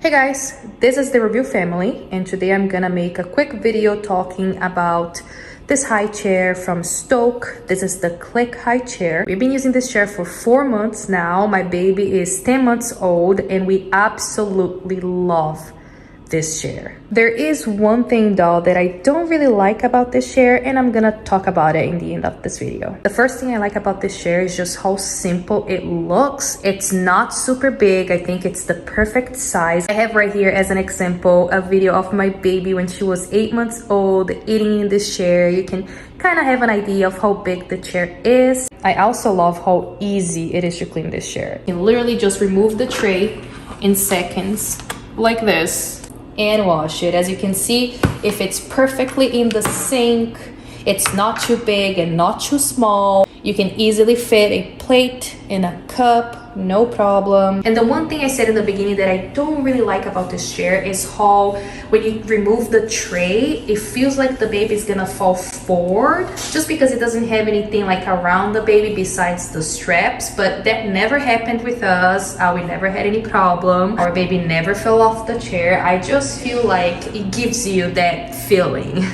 Hey guys, this is the review family, and today I'm gonna make a quick video talking about this high chair from Stokke. This is the Clikk High Chair. We've been using this chair for 4 months now. My baby is 10 months old and we absolutely love this chair. There is one thing though that I don't really like about this chair, and I'm gonna talk about it in the end of this video. The first thing I like about this chair is just how simple it looks. It's not super big. I think it's the perfect size. I have right here as an example a video of my baby when she was 8 months old eating in this chair. You can kind of have an idea of how big the chair is. I also love how easy it is to clean this chair. You can literally just remove the tray in seconds like this and wash it. As you can see, if it's perfectly in the sink, it's not too big and not too small. You can easily fit a plate in a cup, no problem. And the one thing I said in the beginning that I don't really like about this chair is how when you remove the tray, it feels like the baby is gonna fall forward just because it doesn't have anything like around the baby besides the straps. But that never happened with us. We never had any problem. Our baby never fell off the chair. I just feel like it gives you that feeling.